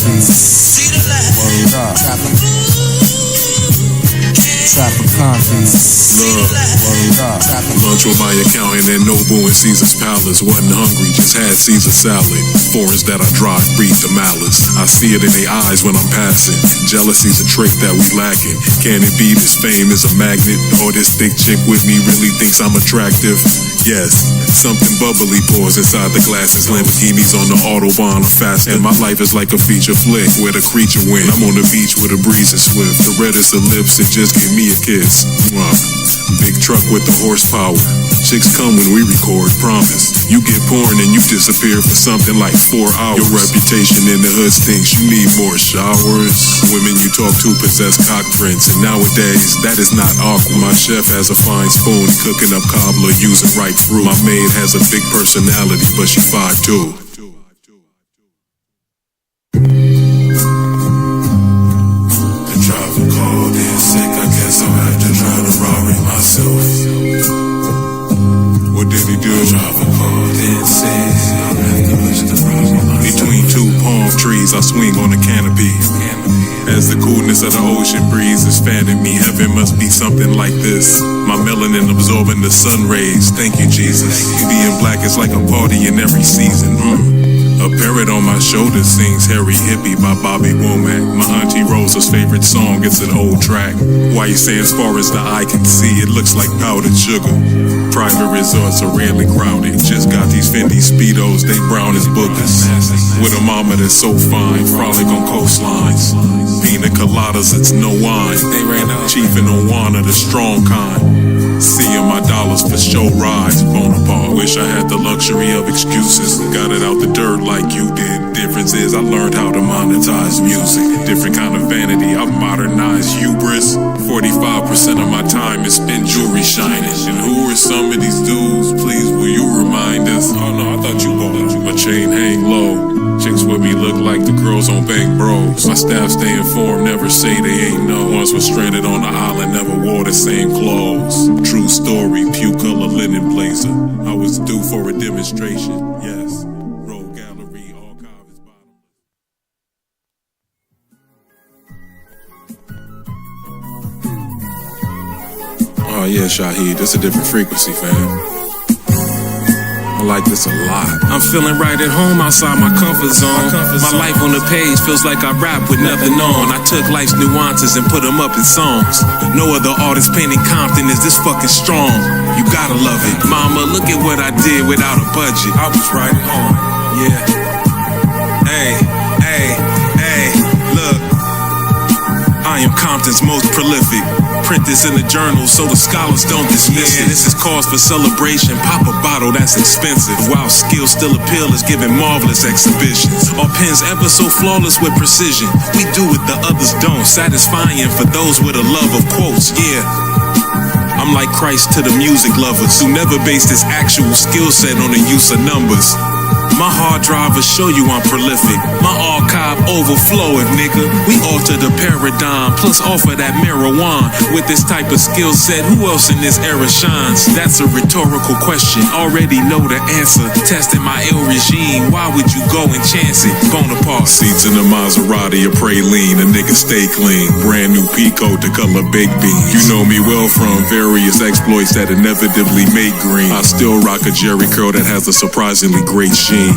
concrete. Word up. Trapper concrete. Love. Word up. Lunch with my accountant at Nobu in Caesar's Palace. Wasn't hungry, just had Caesar salad. Foreigns that I drive breed the malice. I see it in their eyes when I'm passing. Jealousy's a trait that we lacking. Can it be this fame is a magnet? Or this thick chick with me really thinks I'm attractive? Yes, something bubbly pours inside the glasses. Lamborghinis on the Autobahn are fast. And my life is like a feature flick where the creature wins. I'm on the beach where the breeze is swift. The reddest of lips, it just gave me a kiss. Big truck with the horsepower. Chicks come when we record, promise. You get porn and you disappear for something like 4 hours. Your reputation in the hood stinks, you need more showers. Women you talk to possess cock prints, and nowadays that is not awkward. My chef has a fine spoon, cooking up cobbler using ripe fruit. My maid has a big personality, but she 5'2". The driver called in sick, I guess I'll have to drive the Rari myself. What did he do? Driver called in sick, I'll have to push the Rari myself. Between two palm trees, I swing on a canopy. As the coolness of the ocean breeze is fanning me, heaven must be something like this. My melanin absorbing the sun rays. Thank you, Jesus. Being black is like a party in every season. A parrot on my shoulder sings Harry Hippie by Bobby Womack. My auntie Rosa's favorite song, it's an old track. White sand as far as the eye can see, it looks like powdered sugar. Private resorts are rarely crowded. Just got these Fendi Speedos, they brown as boogers. With a mama that's so fine, frolic on coastlines. Pina coladas, it's no wine. They ran out. Chief and Owana, the strong kind. Seeing my dollars for show rides, Bonaparte. Wish I had the luxury of excuses. Got it out the dirt like you did. Difference is I learned how to monetize music. Different kind of vanity, I've modernized hubris. 45% of my time is spent jewelry shining. And who are some of these dudes? Please, will you remind us? Oh no, I thought you bought my chain hang low. Chicks with me look like the girls on Bank Bros. My staff stay informed, never say they ain't know. Once was stranded on the island, never wore the same clothes. True story, pew color linen blazer. I was due for a demonstration, yes. Road gallery, archive is bottomless. Oh yeah, Shaheed, that's a different frequency, fam. I like this a lot. I'm feeling right at home outside my comfort zone. My life on the page feels like I rap with nothing on. I took life's nuances and put them up in songs. No other artist painting Compton is this fucking strong. You gotta love it. Mama, look at what I did without a budget. I was right on. Yeah. Hey, look. I am Compton's most prolific. Print this in the journal so the scholars don't dismiss it. This is cause for celebration. Pop a bottle, that's expensive. While skill still appeal is giving marvelous exhibitions. Our pens ever so flawless with precision. We do what the others don't. Satisfying for those with a love of quotes. Yeah. I'm like Christ to the music lovers who never base this actual skill set on the use of numbers. My hard drive will show you I'm prolific. My archive overflowing, nigga. We alter the paradigm, plus offer that marijuana. With this type of skill set, who else in this era shines? That's a rhetorical question, already know the answer. Testing my ill regime, why would you go and chance it? Bonaparte. Seats in the Maserati, a praline, a nigga stay clean. Brand new Pico to color baked beans. You know me well from various exploits that inevitably make green. I still rock a Jerry curl that has a surprisingly great sheen.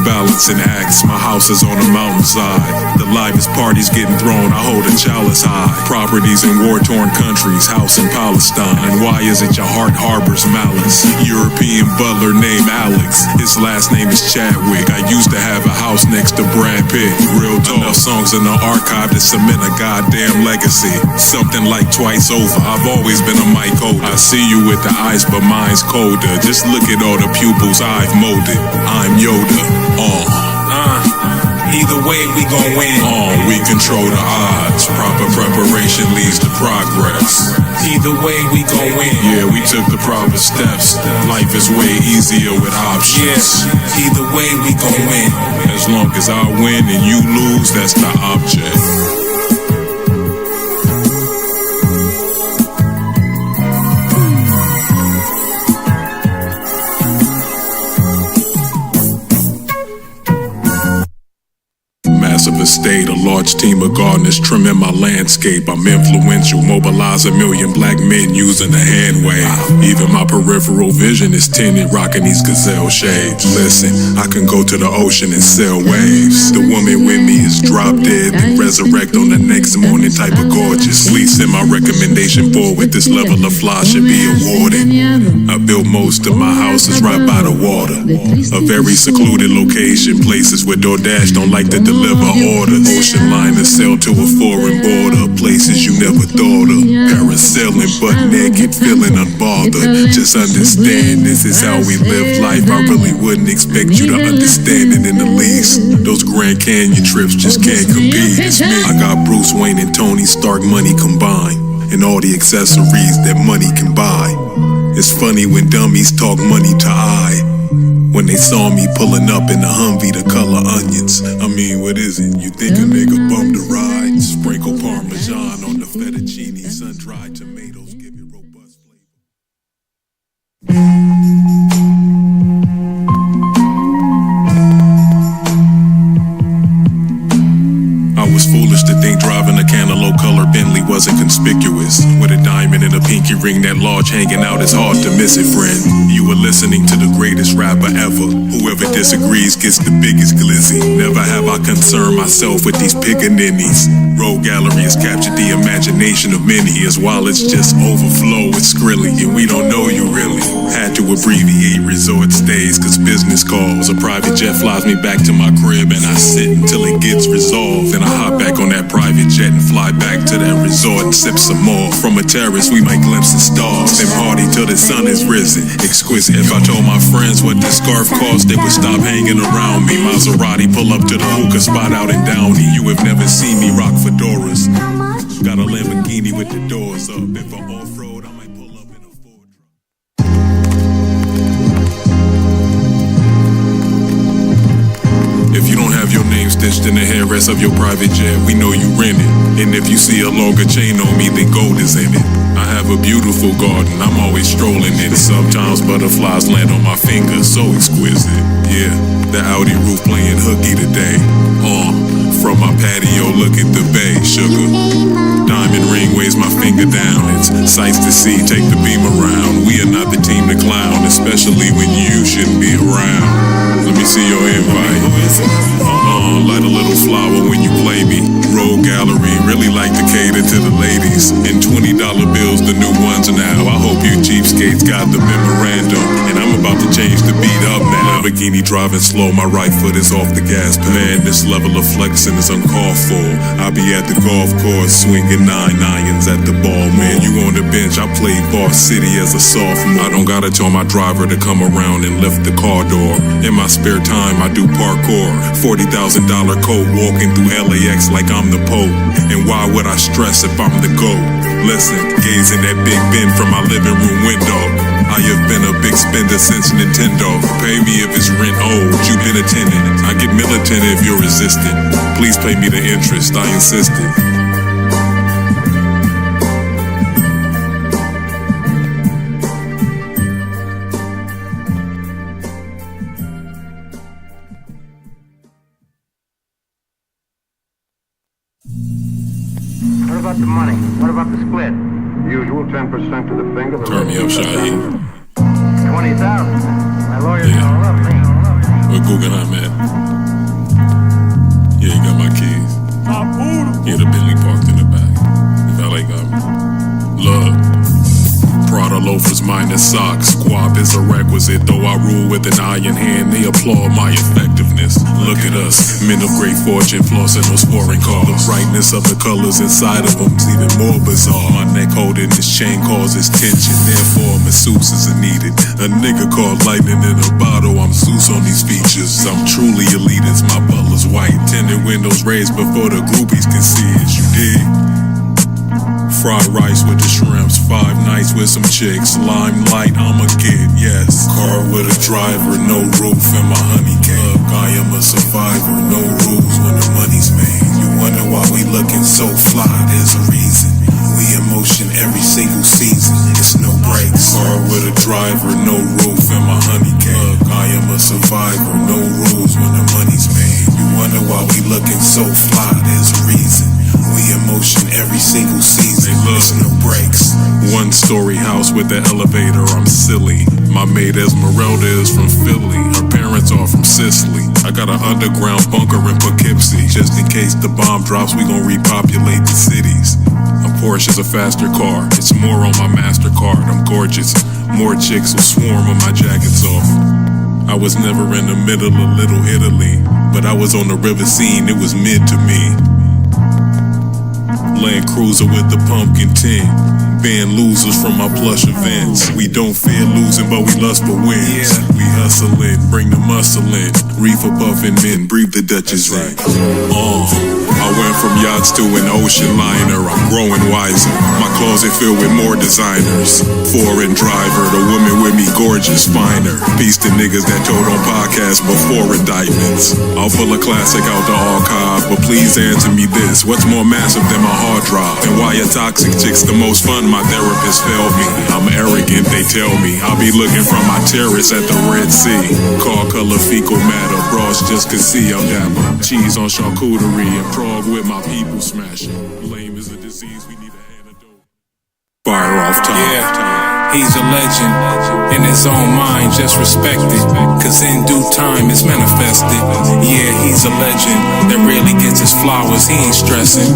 Balancing acts, my house is on a mountainside. The livest parties getting thrown, I hold a chalice high. Properties in war-torn countries, house in Palestine. Why is it your heart harbors malice? European butler named Alex, his last name is Chadwick. I used to have a house next to Brad Pitt. Real talk, enough songs in the archive to cement a goddamn legacy. Something like twice over, I've always been a mic holder. I see you with the ice, but mine's colder. Just look at all the pupils I've molded. I'm Yoda. Either way we gon' win. We control the odds. Proper preparation leads to progress. Either way we gon' win. Yeah, we took the proper steps. Life is way easier with options. Yeah, either way we gon' win. As long as I win and you lose, that's the object. estate. A large team of gardeners trimming my landscape. I'm influential, mobilize 1 million black men using the hand wave. Even my peripheral vision is tinted, rocking these gazelle shades. Listen, I can go to the ocean and sail waves. The woman with me is drop dead, then resurrect on the next morning, type of gorgeous. Please send my recommendation forward. This level of fly should be awarded. I built most of my houses right by the water. A very secluded location, places where DoorDash don't like to deliver orders. Ocean liners sail to a foreign border, places you never thought of. Parasailing butt naked, feeling unbothered. Just understand, this is how we live life. I really wouldn't expect you to understand it in the least. Those Grand Canyon trips just can't compete. It's me. I got Bruce Wayne and Tony Stark money combined, and all the accessories that money can buy. It's funny when dummies talk money to I. When they saw me pulling up in a Humvee to color onions. I mean, what is it? You think a nigga bumped a ride? Sprinkle Parmesan on the fettuccine, sun-dried tomatoes, give it robust flavor. I was foolish to think driving a cantaloupe colored Bentley wasn't conspicuous. With a diamond and a pinky ring that large hanging out, it's hard to miss it, friend. You were listening to the greatest rapper ever. Whoever disagrees gets the biggest glizzy. Never have I concerned myself with these pickaninnies. Road Gallery has captured the imagination of many. As while it's just overflow with Skrilly, and we don't know you really. Had to abbreviate resort stays, cause business calls. A private jet flies me back to my crib, and I sit until it gets resolved. Then I hop back on that private jet and fly back to that resort and sip some more. From a terrace we might glimpse the stars, then party till the sun is risen. Exquisite. If I told my friends what this scarf cost, they would stop hanging around me. Maserati pull up to the hookah spot out in Downey. You have never seen me rock fedoras. Got a Lamborghini with the doors up. If I'm off-road, I might pull up in a Ford truck. If you don't have your name stitched in the headrest of your private jet, we know you rent it. And if you see a longer chain on me, then gold is in it. I have a beautiful garden, I'm always strolling in it. Sometimes butterflies land on my fingers, so exquisite. Yeah, the Audi roof playing hooky today. From my patio, look at the bay, sugar. Diamond ring weighs my finger down. It's sights to see, take the beam around. We are not the team to clown, especially when you shouldn't be around. Let me see your invite. Light a little flower when you play me. Road Gallery, really like to cater to the ladies. And $20 bills, the new ones now. I hope you cheapskates got the memorandum. And I'm about to change the beat up now. Lamborghini driving slow, my right foot is off the gas pedal. Man, this level of flexing is uncalled for. I be at the golf course swinging 9 irons at the ball. Man, you on the bench, I played varsity as a sophomore. I don't gotta tell my driver to come around and lift the car door. In my spare time, I do parkour. $40,000 coat walking through LAX like I'm the Pope. And why would I stress if I'm the GOAT? Listen, gazing at Big Ben from my living room window. I have been a big spender since Nintendo. Pay me if it's rent owed, you been attending. I get militant if you're resistant. Please pay me the interest, I insisted. What about the money? What about the split? Usual 10% to the finger. Turn me up, Shaheed. 20,000. My lawyer's gonna love me. Where Guggenheim at? Yeah, you got my keys. Yeah, the Bentley parked in the back. The valet got me. Love. Prada loafers minus socks. Squab is a requisite. Though I rule with an iron hand, they applaud my effectiveness. Look at us, men of great fortune, flossing those foreign cars. The brightness of the colors inside of them's even more bizarre. My neck holding this chain causes tension, therefore masseuses are needed. A nigga called lightning in a bottle, I'm Zeus on these features. I'm truly elitist, my butler's white. Tinted windows raised before the groupies can see it, you dig? Fried rice with the shrimps, 5 nights with some chicks. Limelight, I'ma get, yes. Car with a driver, no roof in my honey cake. I am a survivor, no rules when the money's made. You wonder why we looking so fly, there's a reason. We in motion every single season, it's no breaks. Car with a driver, no roof in my honey cake. I am a survivor, no rules when the money's made. You wonder why we looking so fly, there's a reason. We in motion every single season, there's no breaks. One story house with the elevator, I'm silly. My maid Esmeralda is from Philly, her parents are from Sicily. I got an underground bunker in Poughkeepsie, just in case the bomb drops, we gon' repopulate the cities. A Porsche's a faster car, it's more on my MasterCard, I'm gorgeous. More chicks will swarm when my jacket's off. I was never in the middle of Little Italy, but I was on the river scene, it was mid to me. Land Cruiser with the pumpkin tint, band losers from my plush events. We don't fear losing, but we lust for wins. We hustling, bring the muscle in, reefer buffing men, breathe the Dutchess in. I went from yachts to an ocean liner, I'm growing wiser. My closet filled with more designers. Foreign driver, the woman with me gorgeous, finer. Peace to niggas that told on podcasts before indictments. I'll pull a classic out the archive, but please answer me this. What's more massive than my hard drive? And why are toxic chicks the most fun? My therapist failed me. I'm arrogant, they tell me. I'll be looking from my terrace at the Red Sea. Car color fecal matter, bras just can see I'm dapper. Cheese on charcuterie and Prague with my people smashing. Lame is a disease, we need an antidote. Fire off top. Yeah, he's a legend. In his own mind, just respect it. Cause in due time it's manifested. Yeah, he's a legend that really gets his flowers, he ain't stressing.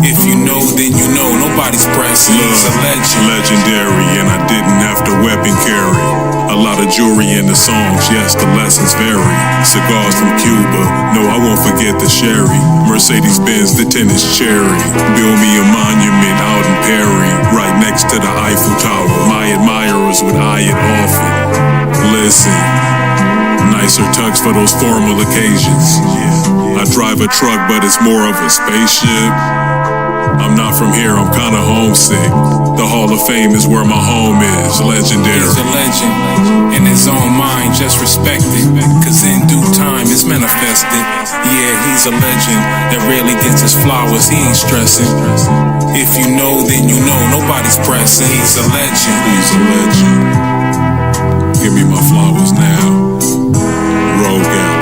If you know, then you know, nobody's pressing. He's a legend. Legendary, and I didn't have to weapon carry. A lot of jewelry in the songs, yes, the lessons vary. Cigars from Cuba, no, I won't forget the sherry. Mercedes-Benz, the tennis cherry. Build me a monument out in Perry, right next to the Eiffel Tower. My admirers would eye it often. Listen, nicer tux for those formal occasions. I drive a truck, but it's more of a spaceship. I'm not from here, I'm kinda homesick. The Hall of Fame is where my home is, legendary. He's a legend, in his own mind, just respect it. Cause in due time it's manifested. Yeah, he's a legend that really gets his flowers, he ain't stressing. If you know, then you know, nobody's pressing. He's a legend. He's a legend. Give me my flowers now. Road Gallery.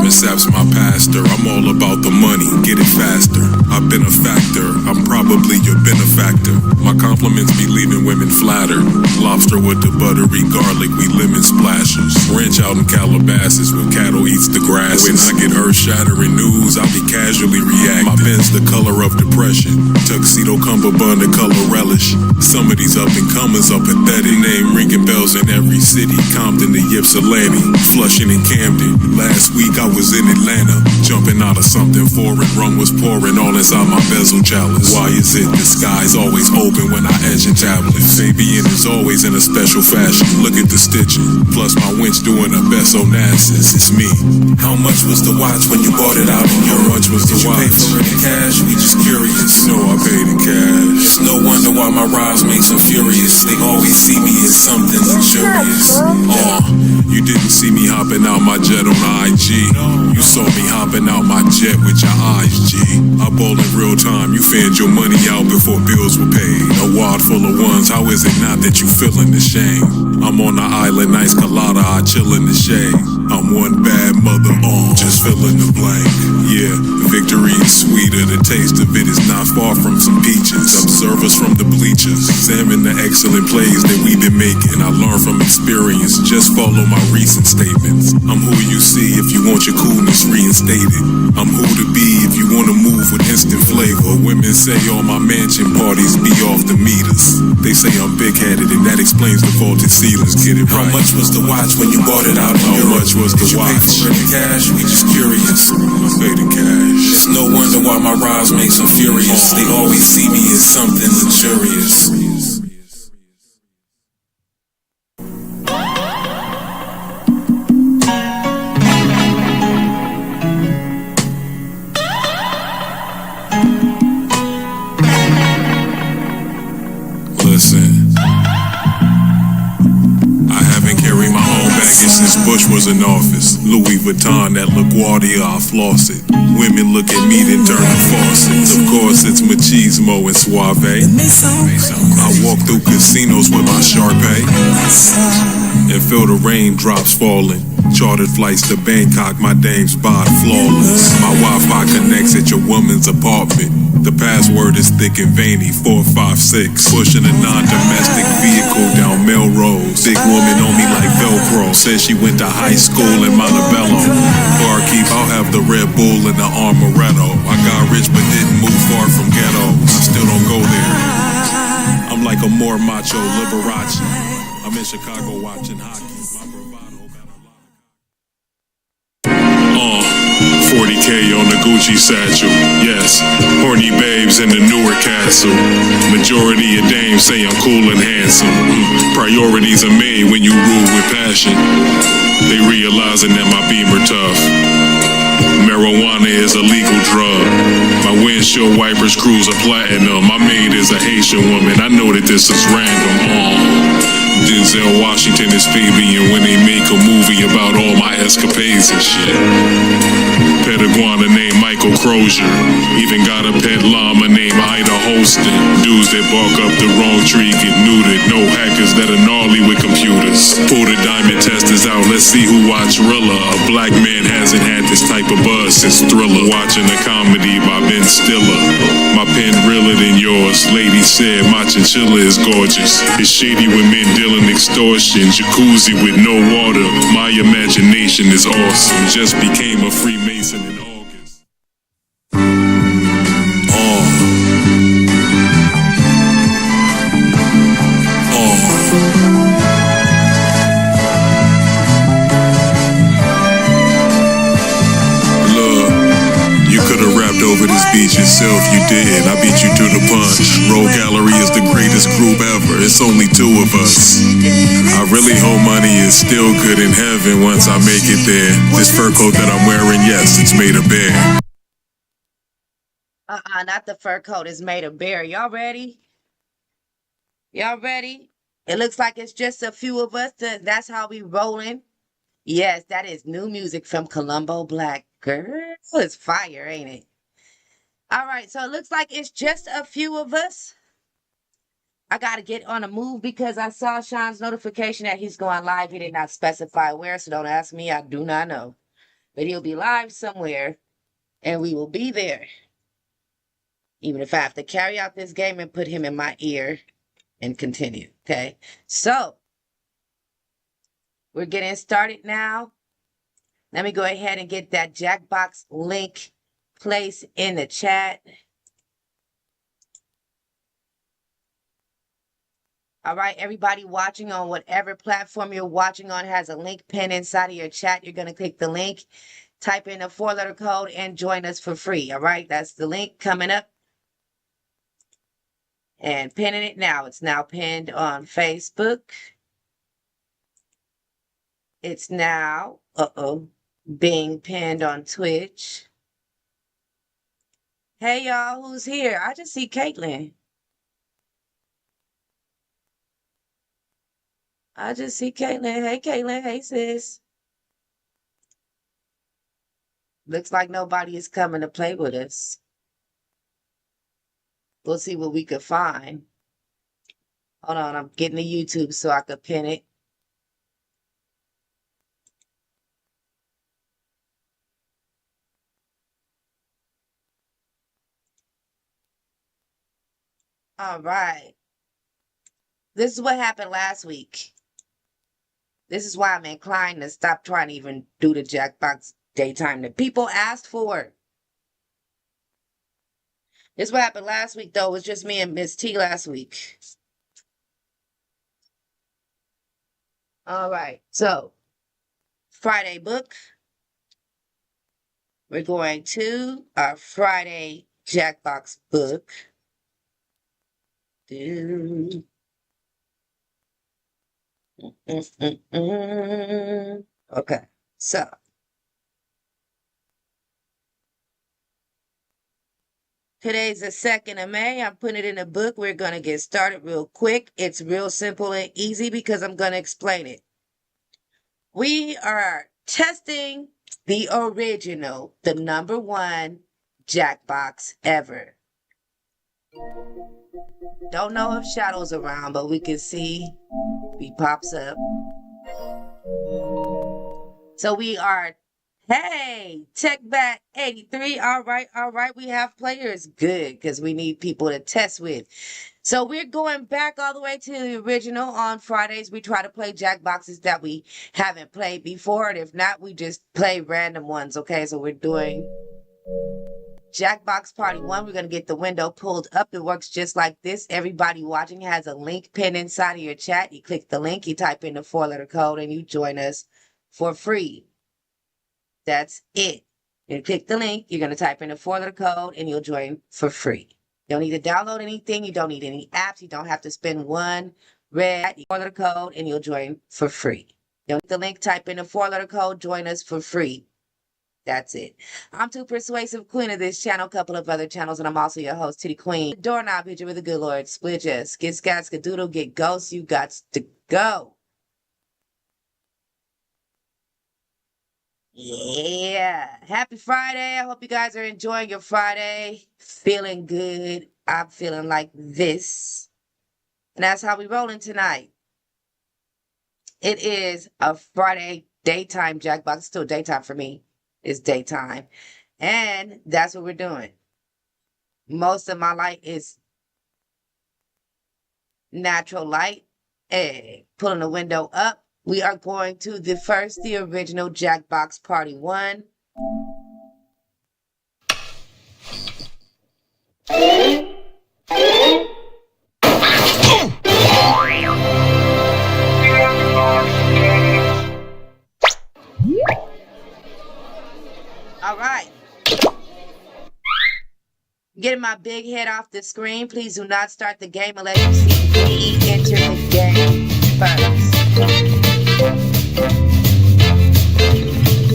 Saps my pastor, I'm all about the money, get it faster. I've been a factor, I'm probably your benefactor. My compliments be leaving women flattered. Lobster with the buttery garlic, we lemon splashers. Ranch out in Calabasas where cattle eats the grass. When I get earth-shattering news, I be casually reacting. My pen's the color of depression, tuxedo cummerbund the color relish. Some of these up-and-comers are pathetic. Name ringing bells in every city, Compton to Ypsilanti, Flushing and Camden. Last week I was in Atlanta, jumping out of something foreign. Rum was pouring all inside my bezel chalice. Why is it the sky's always open when I edge in tablets? Fabian is always in a special fashion. Look at the stitching, plus my winch doing a best Onassis. It's me. How much was the watch when you bought it out in Europe? How much was the watch? Did you pay for it in cash? We just curious. No, I paid in cash. It's no wonder why my rides makes them furious. They always see me as something luxurious. You didn't see me hopping out my jet on IG. You saw me hopping out my jet with your eyes, G. I ball in real time, you fanned your money out before bills were paid. A wad full of ones, how is it not that you feeling the shame? I'm on the island, nice colada, I chill in the shade. I'm one bad mother, just filling the blank. Yeah, victory is sweeter, the taste of it is not far from some peaches. Observers from the bleachers bleachers. Examine the excellent plays that we've been making. I learn from experience, just follow my recent statements. I'm who you see if you want your coolness reinstated. I'm who to be if you want to move with instant flavor. Women say all my mansion parties be off the meters. They say I'm big-headed and that explains the vaulted ceilings. Get it right. How much was the watch when you bought it out? How much was the watch? Did you pay for the cash? We just curious. I paid the cash. It's no wonder why my rhymes makes them furious. They always see me as something luxurious. Listen, I haven't carried my own baggage since Bush was in office. Louis Vuitton, that LaGuardia, I floss it. Women look at me, then turn the faucets. Of course, it's machismo and suave. I walk through casinos with my Sharpay and feel the raindrops falling. Chartered flights to Bangkok, my dame's bod flawless. My Wi-Fi connects at your woman's apartment. The password is thick and veiny, 456. Pushing a non-domestic vehicle down Melrose. Big woman on me like Velcro. Says she went to high school in Montebello. Barkeep, I'll have the Red Bull and the Amaretto. I got rich but didn't move far from ghettos. I still don't go there. I'm like a more macho Liberace. I'm in Chicago watching hockey. My bravado got a lot of 40K on the Gucci satchel. Yes, horny babes in the newer castle. Majority of dames say I'm cool and handsome. Priorities are made when you rule with passion. They realizing that my beamer tough. Marijuana is a legal drug. My windshield wipers cruise a platinum. My maid is a Haitian woman. I know that this is random. Denzel Washington is Fabian when they make a movie about all my escapades and shit. Pet iguana named Michael Crozier. Even got a pet llama named Ida Holston. Dudes that bark up the wrong tree get neutered. No hackers that are gnarly with computers. Pull the diamond testers out, let's see who watch Rilla. A black man hasn't had this type of buzz since Thriller. Watching a comedy by Ben Stiller. My pen realer than yours. Lady said my chinchilla is gorgeous. It's shady when men dealing extortion. Jacuzzi with no water. My imagination is awesome. Just became a Freemason in August. Look, you could have rapped over this beat yourself, you did. I beat you to the punch. Roll Gallery is the greatest group ever. It's only two of us. I really hope money is still good in heaven once I make it there. This fur coat that I'm wearing, yes, it's made of bear. Not the fur coat. It's made of bear. Y'all ready? Y'all ready? It looks like it's just a few of us. That's how we rolling. Yes, that is new music from Colombo Black. Girl, it's fire, ain't it? All right, so it looks like it's just a few of us. I got to get on a move because I saw Sean's notification that he's going live. He did not specify where, so don't ask me. I do not know. But he'll be live somewhere, and we will be there. Even if I have to carry out this game and put him in my ear and continue, okay? So, we're getting started now. Let me go ahead and get that Jackbox link placed in the chat. All right, everybody watching on whatever platform you're watching on has a link pinned inside of your chat. You're going to click the link, type in a 4-letter code, and join us for free. All right, that's the link coming up. And pinning it now. It's now pinned on Facebook. It's now, being pinned on Twitch. Hey, y'all, who's here? I just see Caitlin. I just see Caitlin. Hey, Caitlin. Hey, sis. Looks like nobody is coming to play with us. We'll see what we could find. Hold on, I'm getting to YouTube so I could pin it. All right. this is what happened last week. This is why I'm inclined to stop trying to even do the Jackbox daytime that people asked for. This is what happened last week, though. It was just me and Miss T last week. All right. So, Friday book. We're going to our Friday Jackbox book. Okay, so today's the 2nd of May. I'm putting it in a book. We're going to get started real quick. It's real simple and easy because I'm going to explain it. We are testing the original, the #1 Jackbox ever. Don't know if Shadow's around, but we can see he pops up. So we are, hey, TechBat 83. All right. We have players. Good, because we need people to test with. So we're going back all the way to the original. On Fridays, we try to play Jackboxes that we haven't played before. And if not, we just play random ones, okay? So we're doing Jackbox Party 1. We're going to get the window pulled up. It works just like this. Everybody watching has a link pinned inside of your chat. You click the link, you type in the 4-letter code, and you join us for free. That's it. You click the link, you're going to type in the 4-letter code, and you'll join for free. You don't need to download anything. You don't need any apps. You don't have to spend one red 4-letter code, and you'll join for free. You don't need the link, type in the 4-letter code, join us for free. That's it. I'm Too Persuasive, queen of this channel, a couple of other channels, and I'm also your host, Titty Queen. Doorknob, hit you with the good Lord. Split ya. Skid scat, skadoodle, get ghost. You got to go. Yeah. Happy Friday. I hope you guys are enjoying your Friday. Feeling good. I'm feeling like this. And that's how we rolling tonight. It is a Friday daytime Jackbox. Still daytime for me. It's daytime. And that's what we're doing. Most of my light is natural light. Hey, pulling the window up. We are going to the original Jackbox Party 1. All right. Getting my big head off the screen. Please do not start the game unless you see me enter the game first.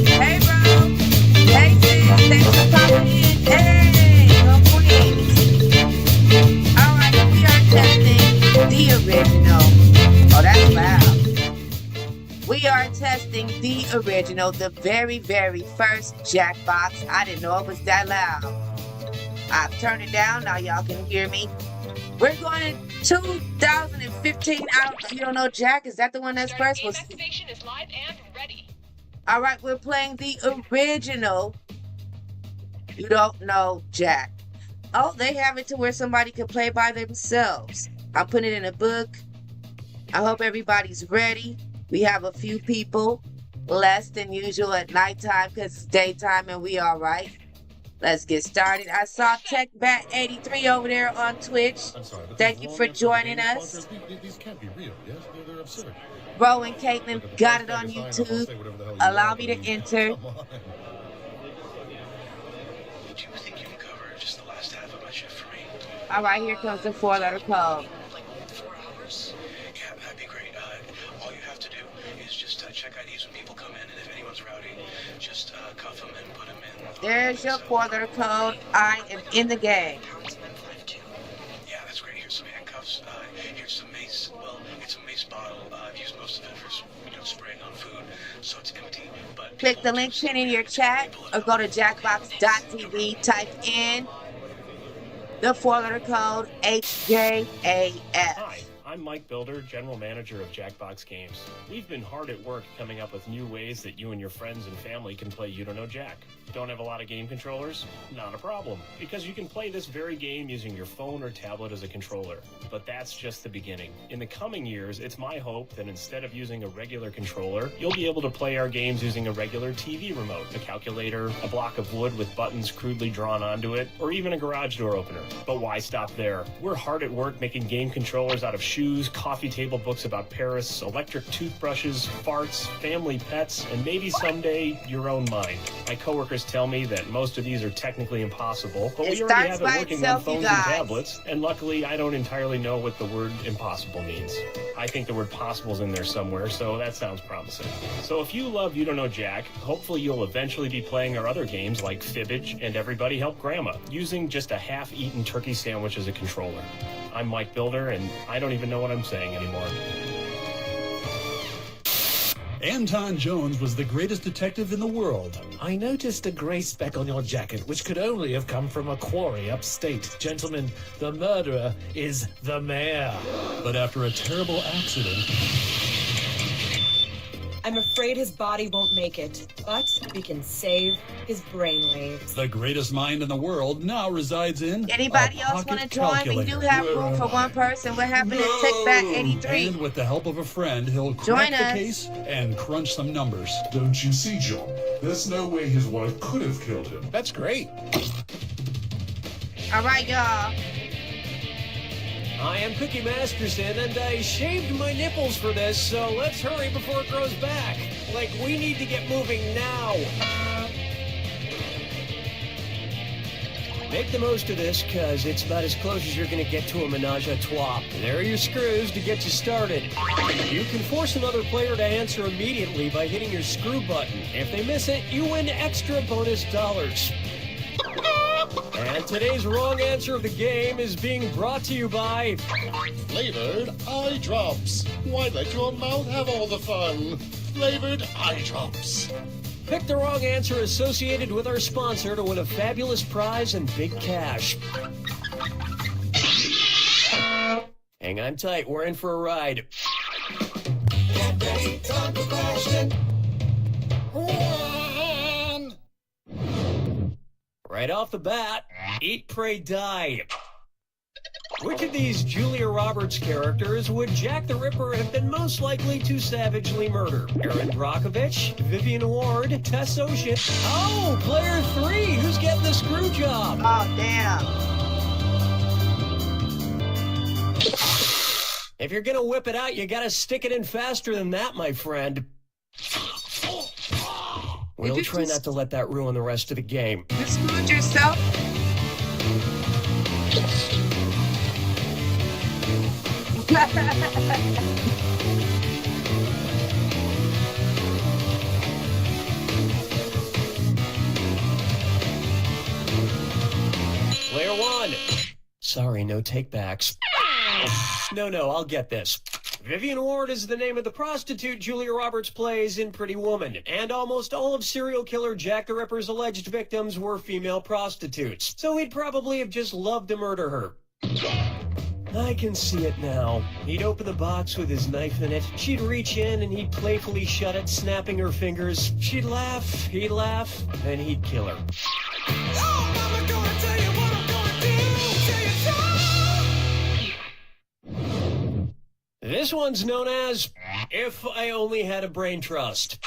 Hey, bro. Hey, sis. Thanks for popping in. Hey, go queen. All right, we are testing the original. Oh, that's loud. We are testing the original, the very, very first Jackbox. I didn't know it was that loud. I've turned it down. Now y'all can hear me. We're going to 2015. You don't know Jack? Is that the one that's first? Game activation is live and ready. All right, we're playing the original. You don't know Jack. Oh, they have it to where somebody can play by themselves. I'm putting it in a book. I hope everybody's ready. We have a few people, less than usual at nighttime because it's daytime and we all right. Let's get started. I saw TechBat83 over there on Twitch. Thank you for joining us. These can't be real, yes? They're absurd. Bro and Caitlin got it on YouTube. Allow me to enter. Do you think you can cover just the last half of my shift for me? All right, here comes the 4-letter code. Like 4 hours? Yeah, that'd be great. All you have to do is just check IDs when people come in, and if anyone's rowdy, just cuff them and put them in. There's your 4-letter code. I am in the game. Yeah, that's great. Here's some handcuffs. Here's some mace. Well, it's a mace bottle. I've used most of it for spraying on food, so it's empty. But click the link pin in your chat or go to jackbox.tv. Type in the 4-letter code HJAF. Hi, I'm Mike Builder, General Manager of Jackbox Games. We've been hard at work coming up with new ways that you and your friends and family can play You Don't Know Jack. Don't have a lot of game controllers? Not a problem, because you can play this very game using your phone or tablet as a controller. But that's just the beginning. In the coming years, it's my hope that instead of using a regular controller, you'll be able to play our games using a regular TV remote, a calculator, a block of wood with buttons crudely drawn onto it, or even a garage door opener. But why stop there? We're hard at work making game controllers out of shoes, coffee table books about Paris, electric toothbrushes, farts, family pets, and maybe someday your own mind. My coworkers tell me that most of these are technically impossible, but we already have it working on phones and tablets, and luckily I don't entirely know what the word impossible means. I think the word possible's in there somewhere, so that sounds promising. So if you love You Don't Know Jack, hopefully you'll eventually be playing our other games like Fibbage and Everybody Help Grandma, using just a half-eaten turkey sandwich as a controller. I'm Mike Builder, and I don't even know what I'm saying anymore. Anton Jones was the greatest detective in the world. I noticed a gray speck on your jacket, which could only have come from a quarry upstate. Gentlemen, the murderer is the mayor. But after a terrible accident... I'm afraid his body won't make it, but we can save his brainwaves. The greatest mind in the world now resides in Anybody else want to join? We do have room for one person. What happened to Take Back 83? And with the help of a friend, he'll crack the case and crunch some numbers. Don't you see, John? There's no way his wife could have killed him. That's great. All right, y'all. I am Cookie Masterson, and I shaved my nipples for this, so let's hurry before it grows back. Like, we need to get moving now. Make the most of this, cause it's about as close as you're gonna get to a menage a trois. There are your screws to get you started. You can force another player to answer immediately by hitting your screw button. If they miss it, you win extra bonus dollars. And today's wrong answer of the game is being brought to you by... Flavored eye drops. Why let your mouth have all the fun? Flavored eye drops. Pick the wrong answer associated with our sponsor to win a fabulous prize and big cash. Hang on tight, we're in for a ride. Get ready, time for question. Right off the bat, Eat, Pray, Die. Which of these Julia Roberts characters would Jack the Ripper have been most likely to savagely murder? Erin Brockovich, Vivian Ward, Tess Ocean. Oh, player 3, who's getting the screw job? Oh, damn. If you're gonna whip it out, you gotta stick it in faster than that, my friend. We'll try not to let that ruin the rest of the game. You screwed yourself? Player 1. Sorry, no takebacks. No, I'll get this. Vivian Ward is the name of the prostitute Julia Roberts plays in Pretty Woman, and almost all of serial killer Jack the Ripper's alleged victims were female prostitutes, so he'd probably have just loved to murder her. I can see it now. He'd open the box with his knife in it, she'd reach in and he'd playfully shut it, snapping her fingers. She'd laugh, he'd laugh, then he'd kill her. Oh, Mama, gonna tell you what I'm gonna do! This one's known as If I Only Had a Brain Trust.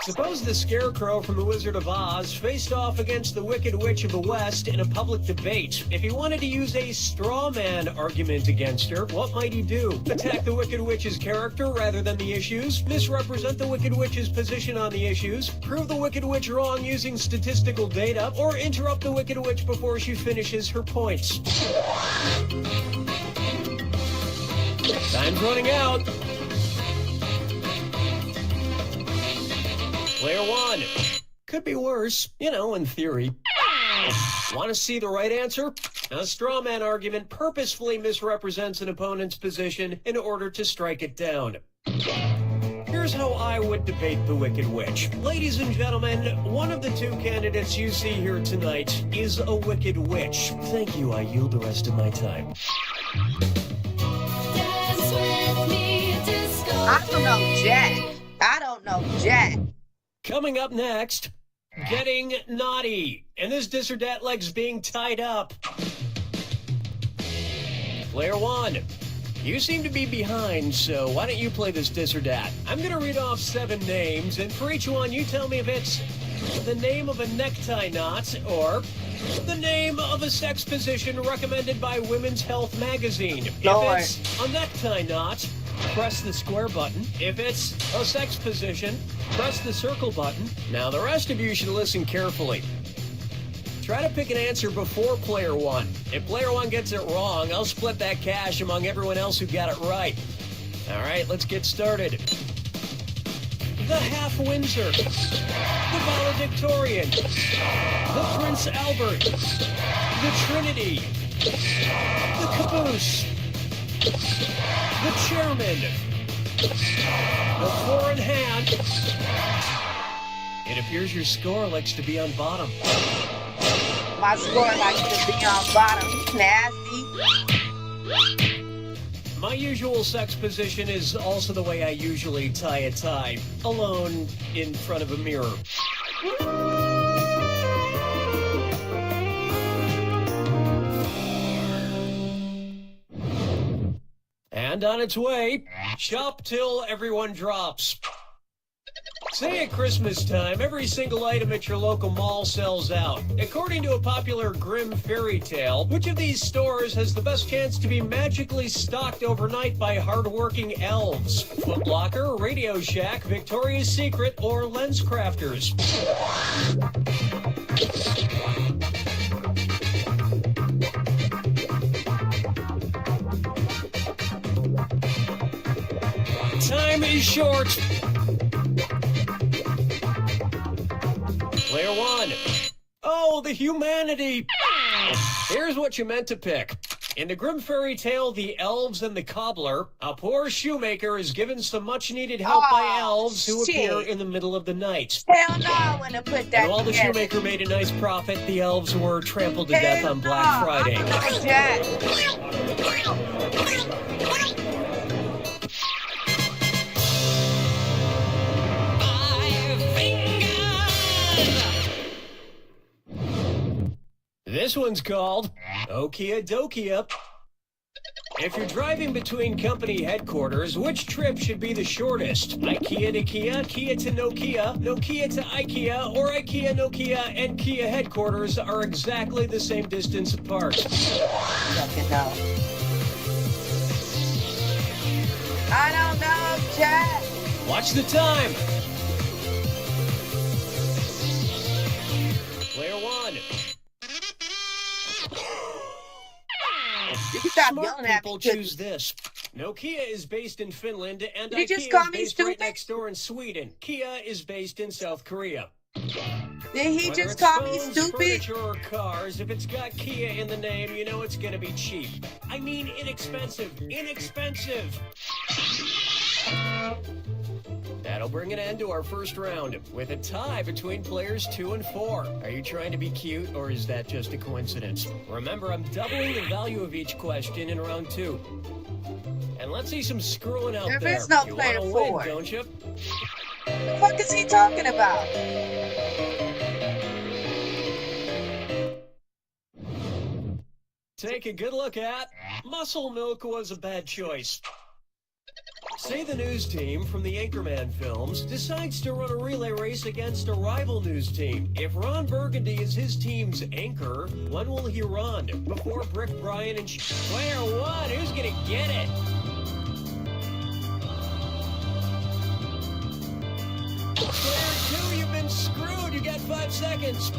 Suppose the Scarecrow from The Wizard of Oz faced off against the Wicked Witch of the West in a public debate. If he wanted to use a straw man argument against her, what might he do? Attack the Wicked Witch's character rather than the issues? Misrepresent the Wicked Witch's position on the issues? Prove the Wicked Witch wrong using statistical data? Or interrupt the Wicked Witch before she finishes her points? Time's running out. Player 1. Could be worse, in theory. Want to see the right answer? A straw man argument purposefully misrepresents an opponent's position in order to strike it down. Here's how I would debate the Wicked Witch. Ladies and gentlemen, one of the two candidates you see here tonight is a Wicked Witch. Thank you, I yield the rest of my time. I don't know Jack. I don't know Jack. Coming up next, getting naughty. And this dis or dat leg's being tied up. Player one, you seem to be behind, so why don't you play this dis or dat? I'm going to read off 7 names, and for each one, you tell me if it's the name of a necktie knot or the name of a sex position recommended by Women's Health magazine. Lord. If it's a necktie knot, press the square button. If it's a sex position, press the circle button. Now, the rest of you should listen carefully. Try to pick an answer before player one. If player one gets it wrong, I'll split that cash among everyone else who got it right. All right, let's get started. The Half Windsor, the Valedictorian, the Prince Albert, the Trinity, the Caboose, the Chairman, the Four in Hand. It appears your score likes to be on bottom. My score likes to be on bottom. Nasty. My usual sex position is also the way I usually tie a tie, alone in front of a mirror. And on its way, shop till everyone drops. Say at Christmas time, every single item at your local mall sells out. According to a popular grim fairy tale, which of these stores has the best chance to be magically stocked overnight by hardworking elves? Foot Locker, Radio Shack, Victoria's Secret, or Lens Crafters? Time is short. Player one. Oh, the humanity. Here's what you meant to pick. In the grim fairy tale, The Elves and the Cobbler, a poor shoemaker is given some much-needed help by elves who appear in the middle of the night. Hell no, I wouldn't put that And while the together. shoemaker made a nice profit, the elves were trampled to death on Black Friday. This one's called Okia Dokia. If you're driving between company headquarters, which trip should be the shortest? IKEA to Kia, Kia to Nokia, Nokia to IKEA, or IKEA, Nokia, and Kia headquarters are exactly the same distance apart. I don't know, Jack. Watch the time. Player one. Smart people choose this. Nokia is based in Finland, and Did you IKEA just call is me based right stupid? next door in Sweden. Kia is based in South Korea. Did he Whether just it's call me phones, stupid? furniture, or cars, if it's got Kia in the name, you know it's gonna be cheap. I mean inexpensive. Inexpensive! That'll bring an end to our first round, with a tie between players 2 and 4. Are you trying to be cute, or is that just a coincidence? Remember, I'm doubling the value of each question in round 2. And let's see some screwing out there. There is no You player wanna 4. win, don't you? What the fuck is he talking about? Take a good look at Muscle Milk was a bad choice. Say the news team from the Anchorman films decides to run a relay race against a rival news team. If Ron Burgundy is his team's anchor, when will he run? Before Brick Bryan and Player one, who's gonna get it? Player two, you've been screwed. You got 5 seconds.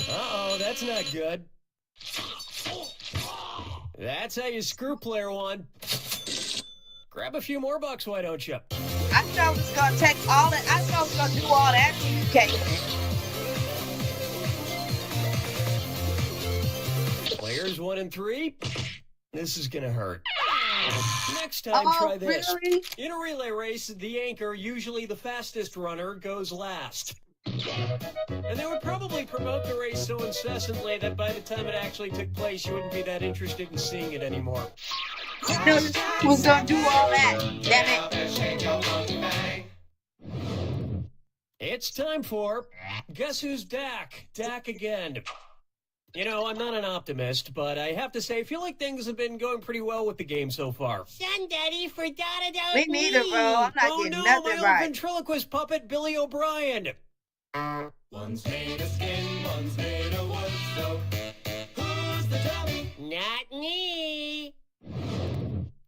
Uh-oh, that's not good. That's how you screw player one. Grab a few more bucks, why don't you? I thought I was gonna take all that. I thought I was gonna do all that communication. Players 1 and 3. This is gonna hurt. Next time, try this. Really? In a relay race, the anchor, usually the fastest runner, goes last. And they would probably promote the race so incessantly that by the time it actually took place, you wouldn't be that interested in seeing it anymore. Who's gonna do all that? Damn it. It's time for Guess Who's Dak? Dak again. You know, I'm not an optimist, but I have to say, I feel like things have been going pretty well with the game so far. Son, Daddy forgot about me. Me neither, bro. I'm not getting nothing my right. old ventriloquist puppet, Billy O'Brien. One's made of skin, one's made of wood, so who's the dummy? Not me.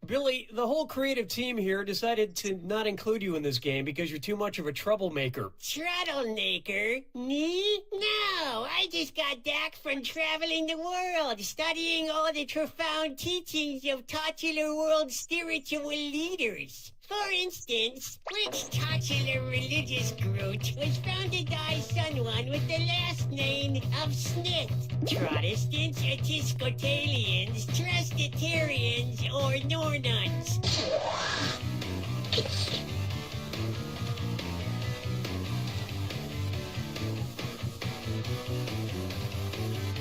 Billy, the whole creative team here decided to not include you in this game because you're too much of a troublemaker. Troublemaker? Me? No, I just got back from traveling the world, studying all the profound teachings of titular world spiritual leaders. For instance, which titular religious group was founded by someone with the last name of Smith? Protestants, Episcopalians, Presbyterians, or Nornuns?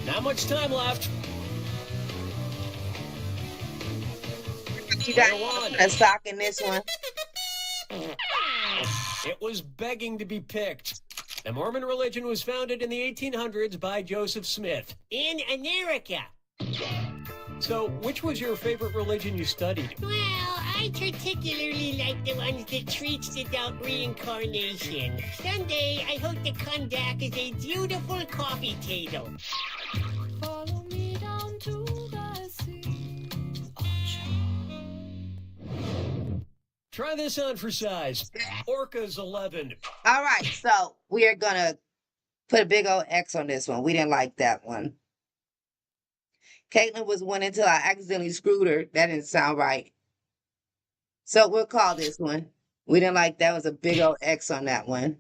Not much time left. You got a sock in this one. It was begging to be picked. The Mormon religion was founded in the 1800s by Joseph Smith. In America. So, which was your favorite religion you studied? Well, I particularly like the ones that treats about reincarnation. Someday, I hope to come back as a beautiful coffee table. Follow me down to the sea. Try this on for size. Orca's 11. All right, so we are going to put a big old X on this one. We didn't like that one. Caitlin was winning until I accidentally screwed her. That didn't sound right. So we'll call this one. We didn't like that. Was a big old X on that one.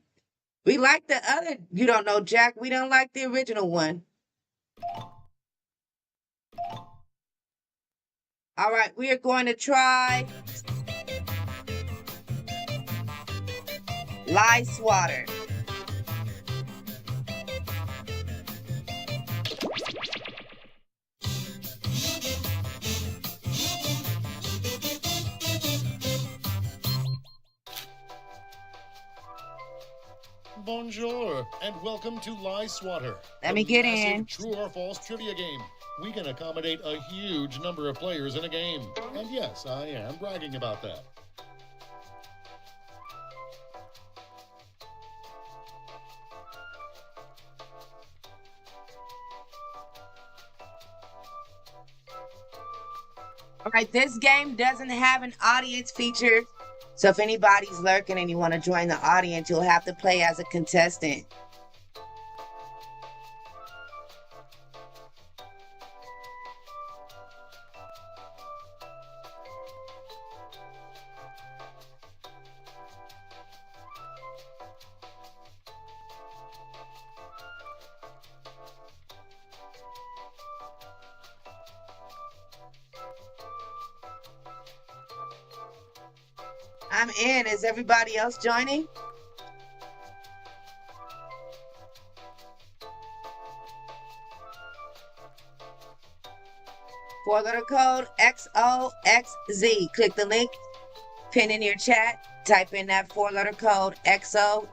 We like the other, you don't know, Jack. We don't like the original one. All right, we are going to try Lye Swatter. Bonjour, and welcome to Lye Swatter. Let me get in. True or false trivia game. We can accommodate a huge number of players in a game. And yes, I am bragging about that. All right, this game doesn't have an audience feature. So if anybody's lurking and you want to join the audience, you'll have to play as a contestant. I'm in. Is everybody else joining? Four-letter code XOXZ. Click the link, pin in your chat, type in that four-letter code XOXZ.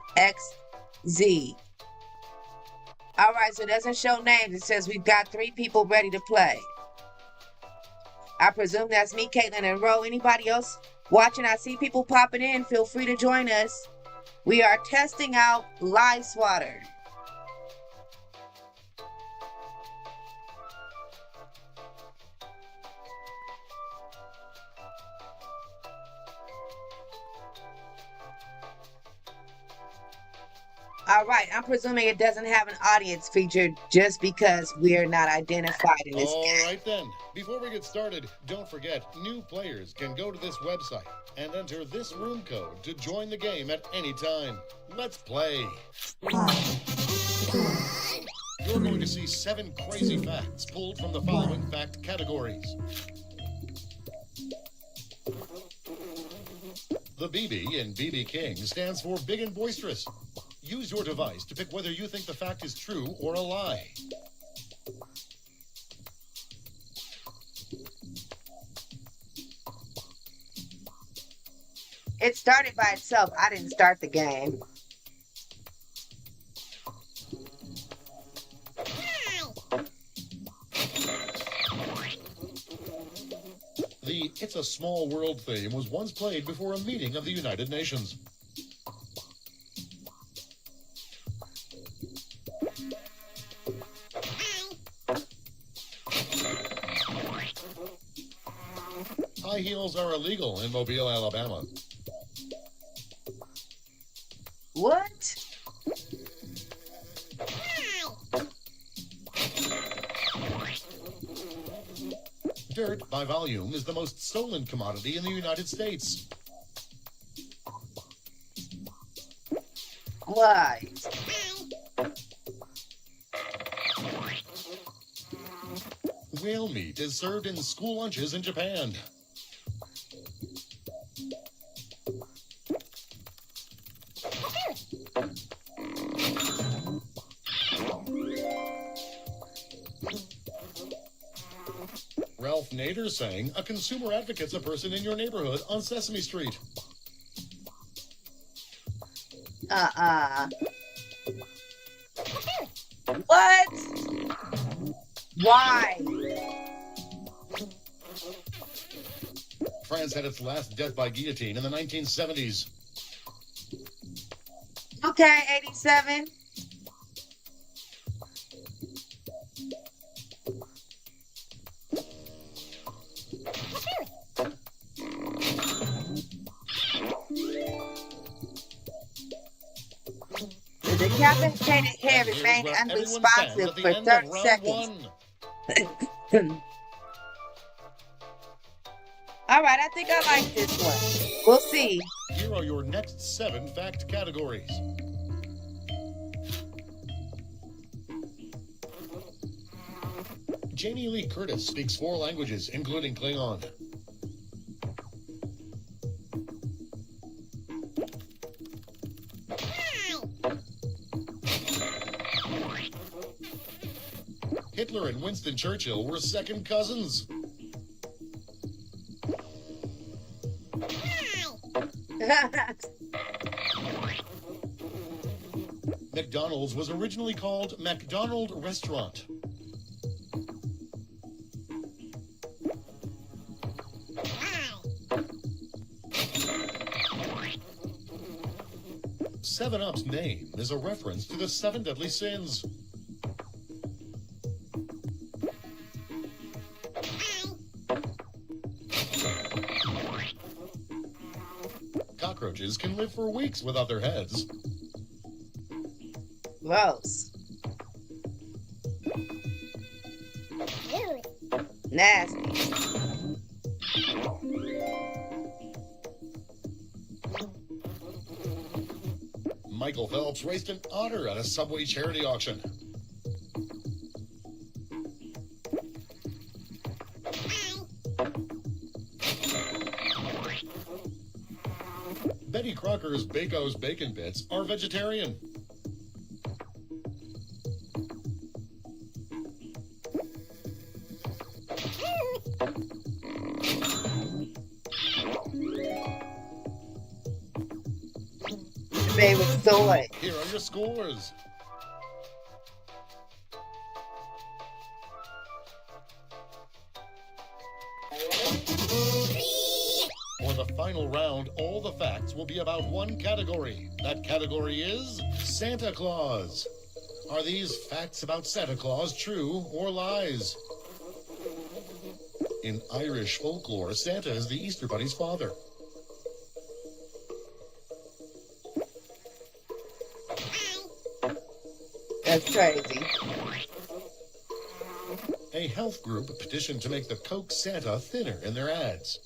All right, so it doesn't show names. It says we've got 3 people ready to play. I presume that's me, Caitlin, and Ro. Anybody else watching? I see people popping in. Feel free to join us. We are testing out Lye Swatter. All right, I'm presuming it doesn't have an audience feature just because we are not identified in this game. All right then, before we get started, don't forget, new players can go to this website and enter this room code to join the game at any time. Let's play. You're going to see 7 crazy facts pulled from the following fact categories. The BB in BB King stands for big and boisterous. Use your device to pick whether you think the fact is true or a lie. It started by itself. I didn't start the game. The It's a Small World theme was once played before a meeting of the United Nations. High heels are illegal in Mobile, Alabama. What? Dirt, by volume, is the most stolen commodity in the United States. Why? Whale meat is served in school lunches in Japan. Ralph Nader sang, "A consumer advocate's a person in your neighborhood on Sesame Street." What? Why? France had its last death by guillotine in the 1970s. Okay, 87. The decapitated head remained unresponsive for 30 seconds. All right, I think I like this one. We'll see. Here are your next 7 fact categories. Jamie Lee Curtis speaks 4 languages, including Klingon. Hitler and Winston Churchill were second cousins. McDonald's was originally called McDonald Restaurant. Seven Up's name is a reference to the 7 deadly sins. Cockroaches can live for weeks without their heads. Gross. Nasty. Michael Phelps raced an otter at a Subway charity auction. Betty Crocker's Baco's Bacon Bits are vegetarian. Favorite soy. Here are your scores. For the final round, all the facts will be about one category. That category is Santa Claus. Are these facts about Santa Claus true or lies? In Irish folklore, Santa is the Easter Bunny's father. That's crazy. A health group petitioned to make the Coke Santa thinner in their ads.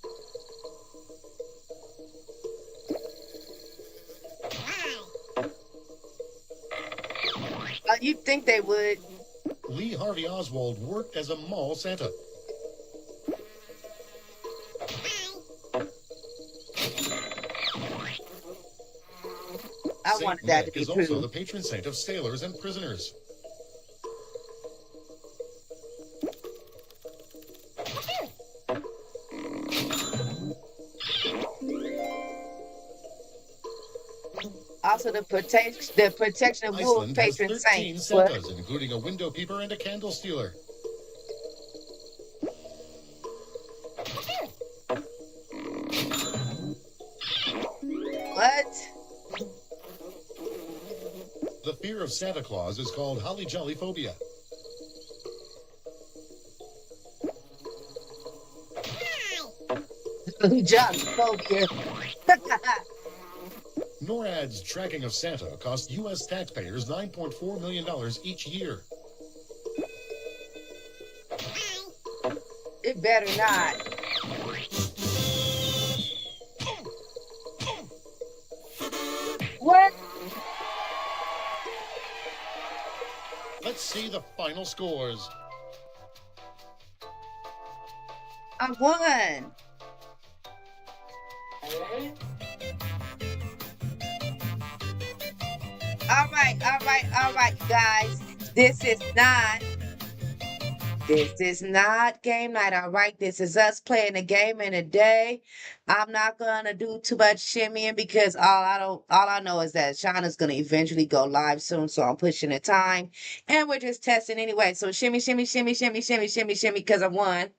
You'd think they would. Lee Harvey Oswald worked as a mall Santa. I Saint wanted that to Nick be is also true. the patron saint of sailors and prisoners. Also, the protection of wolves, Iceland has patron 13 saint. What? Santas, including a window peeper and a candle stealer. What? The fear of Santa Claus is called holly jolly phobia. Jolly phobia. NORAD's tracking of Santa costs U.S. taxpayers $9.4 million each year. It better not. What? Let's see the final scores. I won. All right, you guys. This is not game night, all right? This is us playing a game in a day. I'm not gonna do too much shimmying because all I know is that Shauna's gonna eventually go live soon, so I'm pushing the time. And we're just testing anyway. So shimmy, shimmy, shimmy, shimmy, shimmy, shimmy, shimmy, because I won.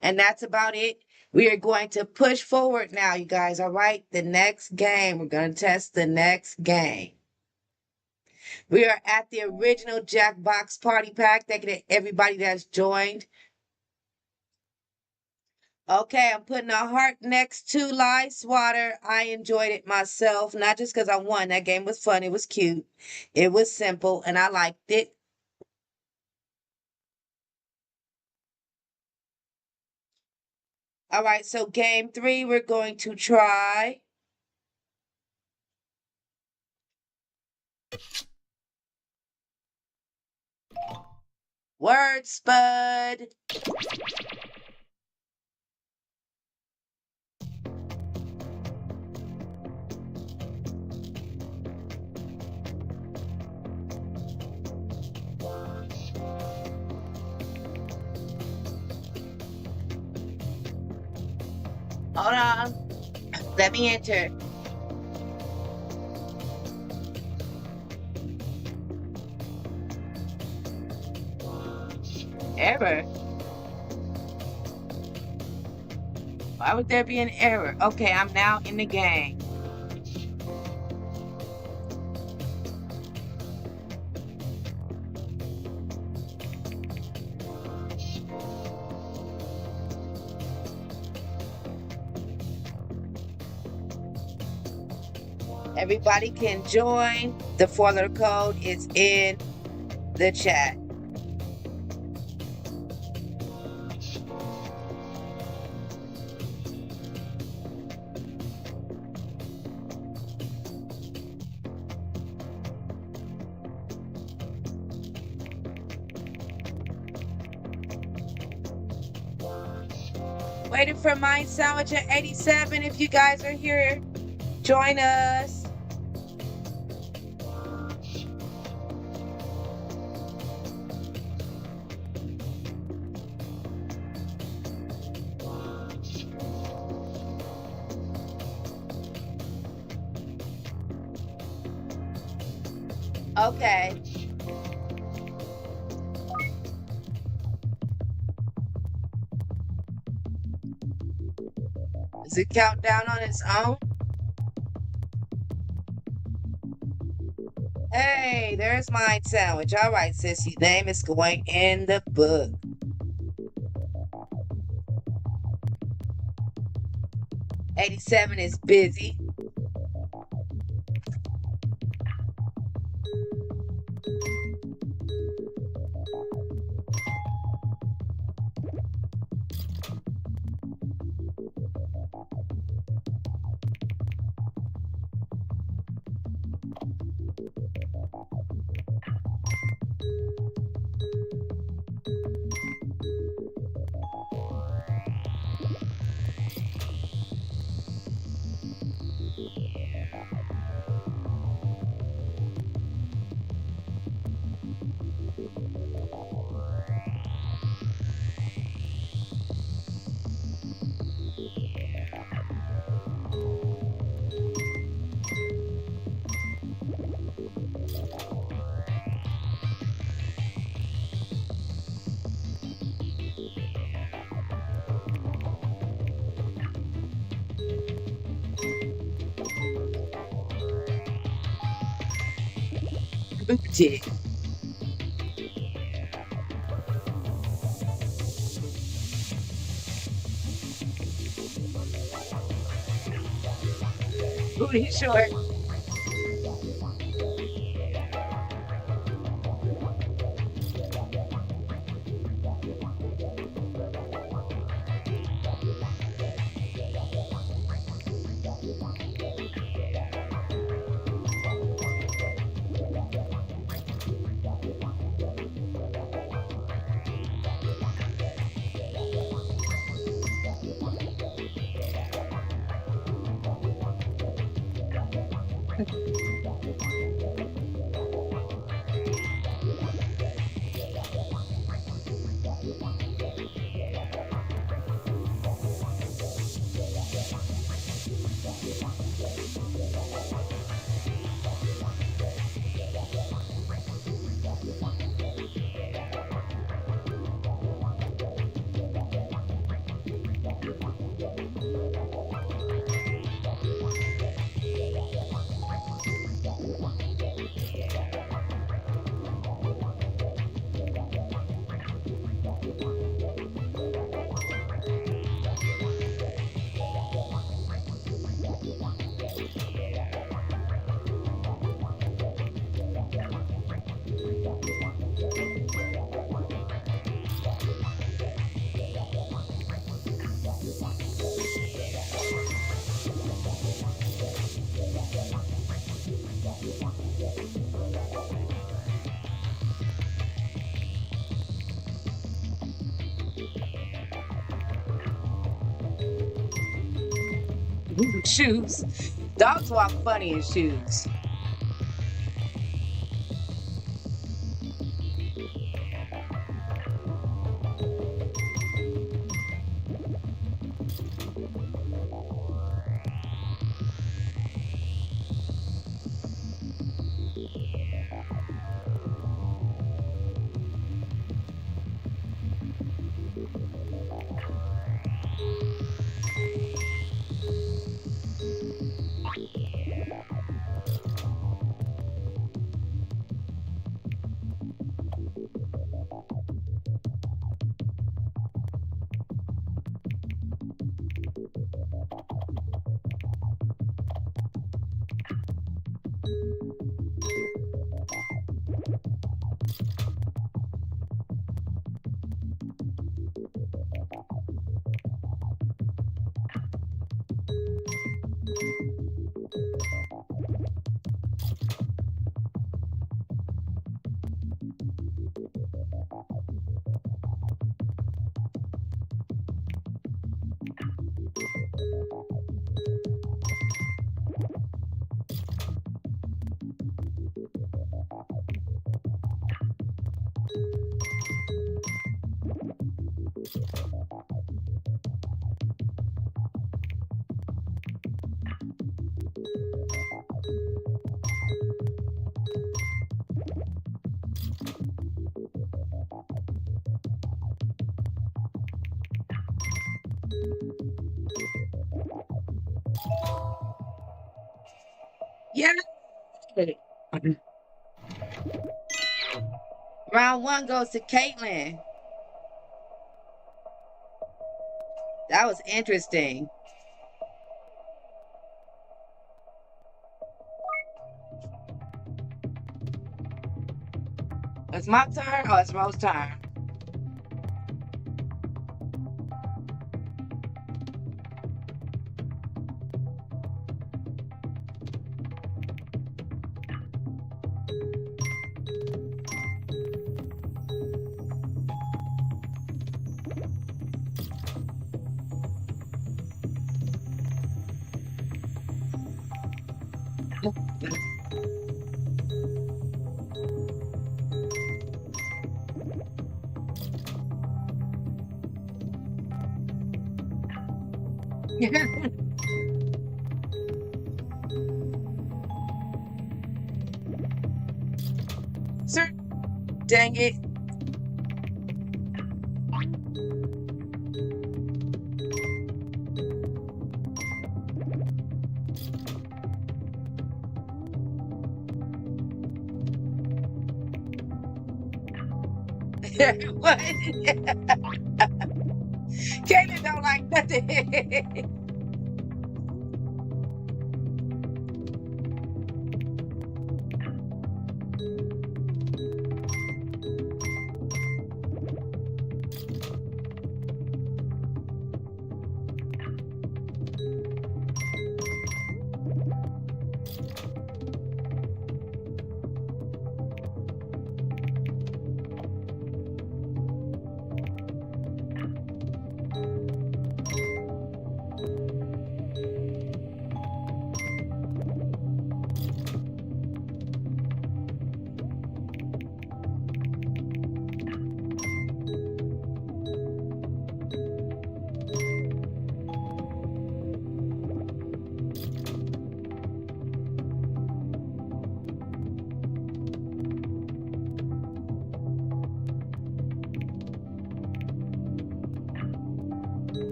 And that's about it. We are going to push forward now, you guys, all right? The next game, we're gonna test the next game. We are at the original Jackbox Party Pack. Thank you to everybody that's joined. Okay, I'm putting a heart next to Lice Water. I enjoyed it myself, not just because I won. That game was fun. It was cute. It was simple, and I liked it. All right, so game 3, we're going to try. Word Spud. Hold on. Let me enter. Error. Why would there be an error? Okay, I'm now in the game. Everybody can join. The 4-letter code is in the chat. Waiting for Mind Sandwich at 87. If you guys are here, join us. Okay. Does it count down on its own? Hey, there's Mind Sandwich. All right, sissy. Name is going in the book. '87 is busy. Booty. Booty short. Shoes. Dogs walk funny in shoes. Yeah. Round one goes to Caitlin. That was interesting. It's my turn or it's Rose's turn? Sir, dang it. What? Kaylin don't like nothing.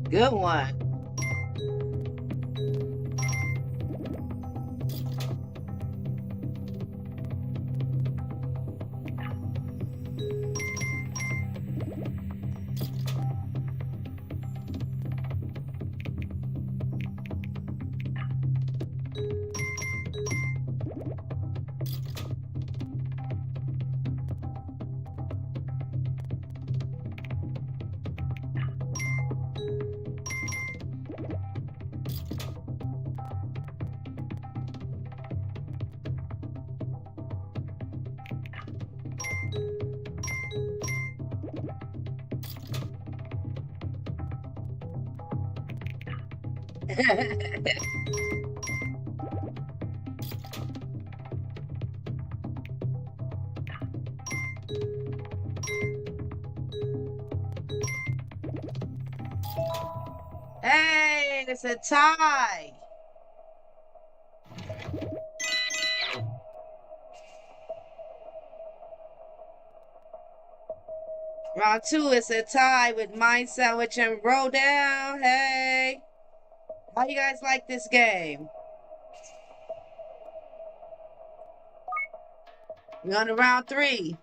Good one. Hey, it's a tie. Round two is a tie with Mind Sandwich and Roll Down. Hey, how you guys like this game? We're on to round three.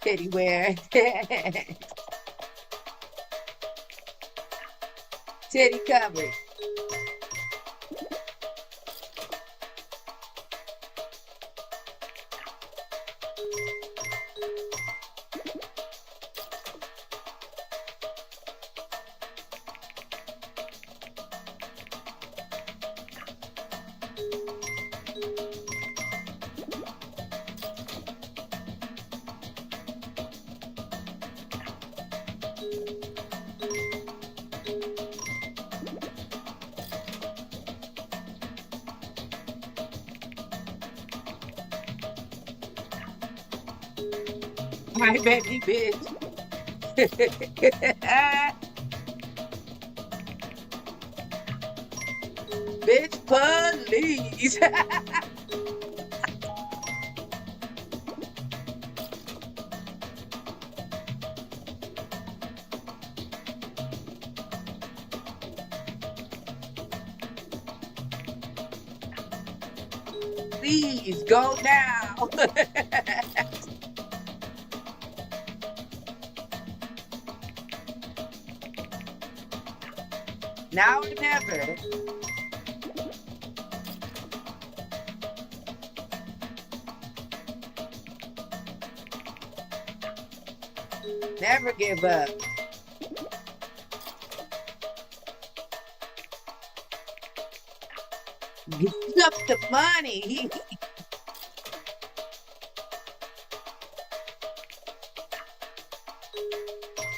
Teddy wear. Teddy covered. My baby bitch. Bitch police. Please go now. Now or never. Never give up. Give up the money.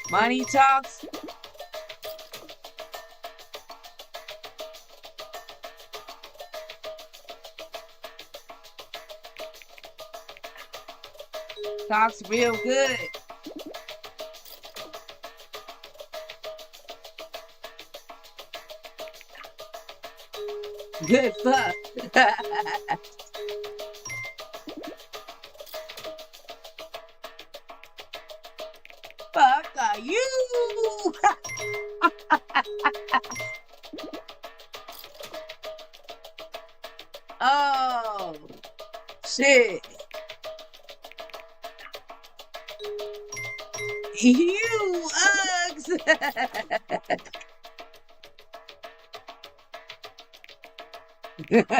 Money talks. Talks real good. Good fuck. Fuck are you? Oh, shit. You Uggs.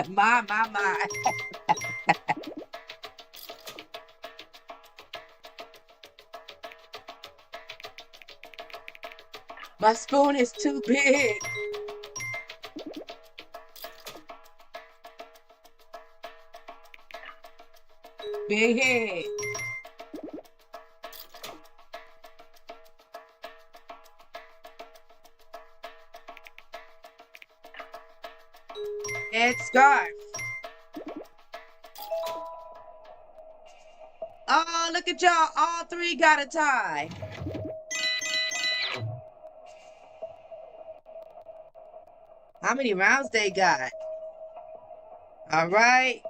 My. My spoon is too big. Big head. Head scarf. Oh, look at y'all. All three got a tie. How many rounds they got? All right.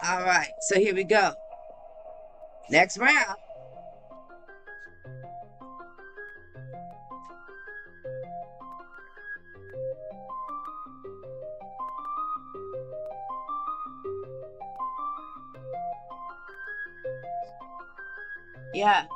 All right. So here we go. Next round. Yeah.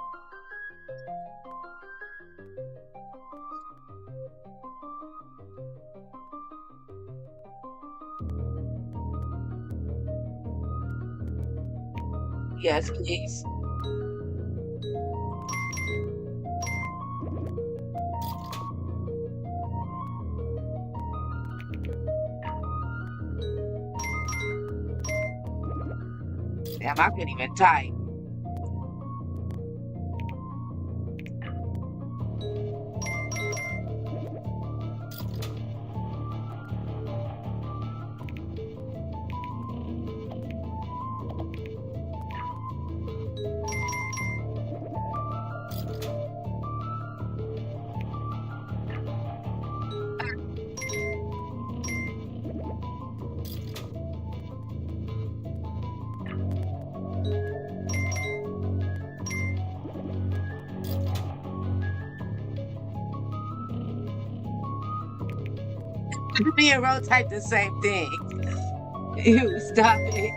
Yes, please. Damn, I couldn't even type. Me and Ro type the same thing. Ew, stop it.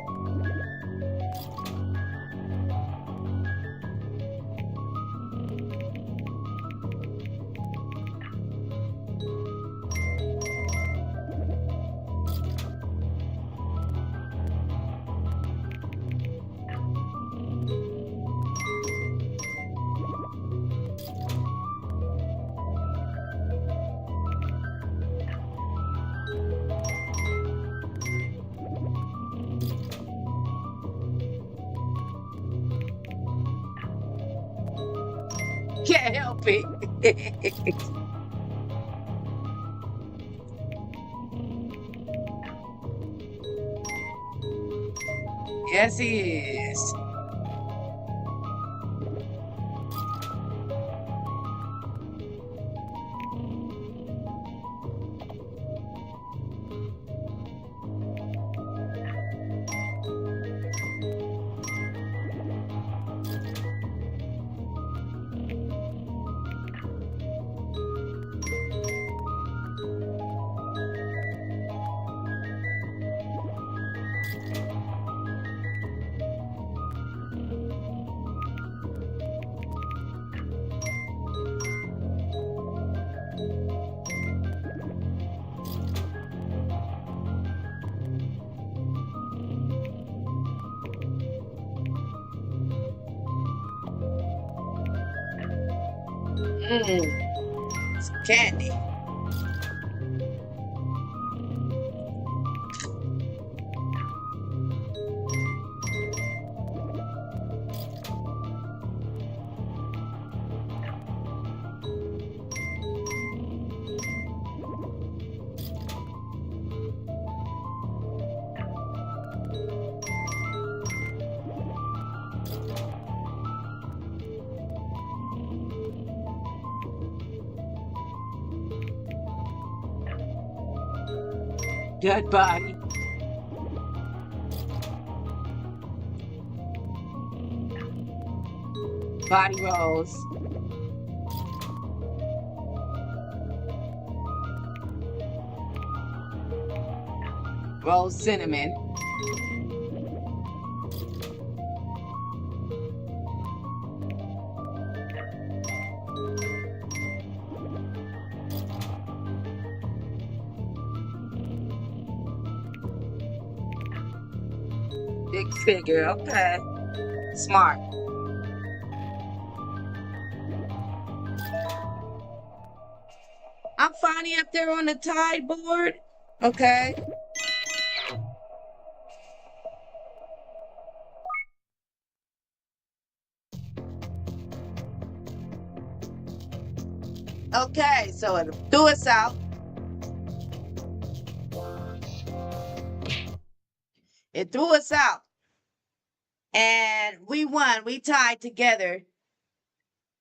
can't help it. Yes, he is. It's candy. Dead body. Body rolls. Rolled cinnamon. Big figure, okay. Smart. I'm finally up there on the tide board. Okay. Okay, so it threw us out. It threw us out. And we won. We tied together.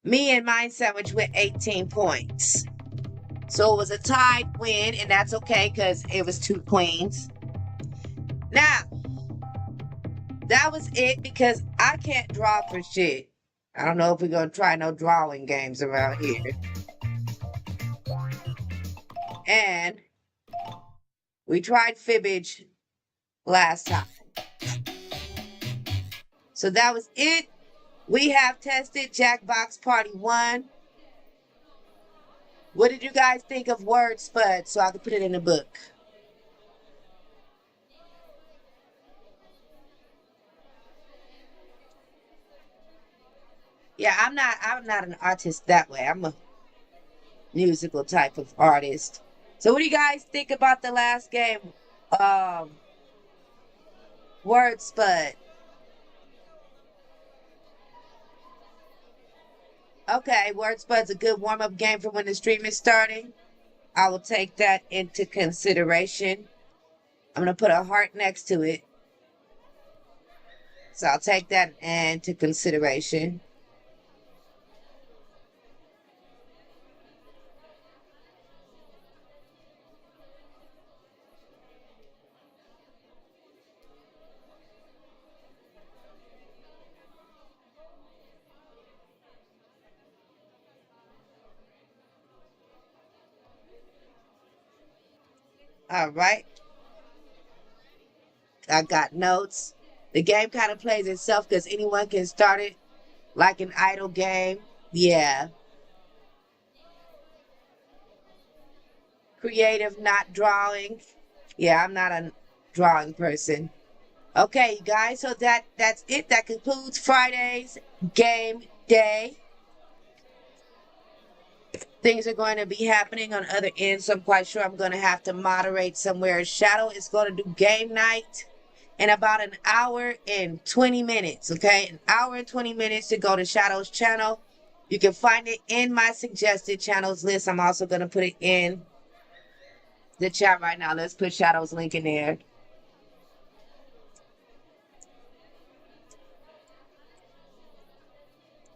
Me and Mind Sandwich with 18 points. So it was a tied win, and that's okay because it was 2 queens. Now, that was it because I can't draw for shit. I don't know if we're going to try no drawing games around here. And we tried fibbage last time. So that was it. We have tested Jackbox Party 1. What did you guys think of Word Spud so I could put it in the book? Yeah, I'm not an artist that way. I'm a musical type of artist. So what do you guys think about the last game? Word Spud. Okay, Word Spud's a good warm-up game for when the stream is starting. I will take that into consideration. I'm going to put a heart next to it. So I'll take that into consideration. All right. I got notes. The game kind of plays itself because anyone can start it like an idle game. Yeah. Creative, not drawing. Yeah, I'm not a drawing person. Okay, you guys, so that's it. That concludes Friday's game day. Things are going to be happening on other ends, so I'm quite sure I'm going to have to moderate somewhere. Shadow is going to do game night in about an hour and 20 minutes, okay? An hour and 20 minutes to go to Shadow's channel. You can find it in my suggested channels list. I'm also going to put it in the chat right now. Let's put Shadow's link in there.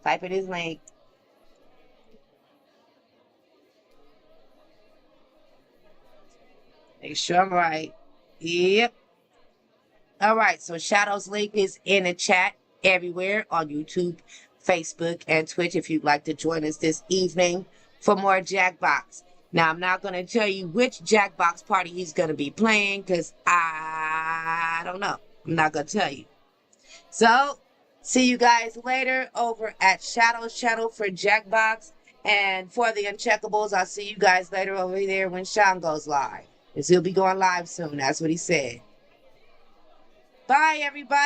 Type in his link. Make sure I'm right. Yep. All right. So Shadow's link is in the chat everywhere on YouTube, Facebook, and Twitch if you'd like to join us this evening for more Jackbox. Now, I'm not going to tell you which Jackbox party he's going to be playing because I don't know. I'm not going to tell you. So, see you guys later over at Shadow's channel for Jackbox. And for the Uncheckables, I'll see you guys later over there when Sean goes live. Because he'll be going live soon. That's what he said. Bye, everybody.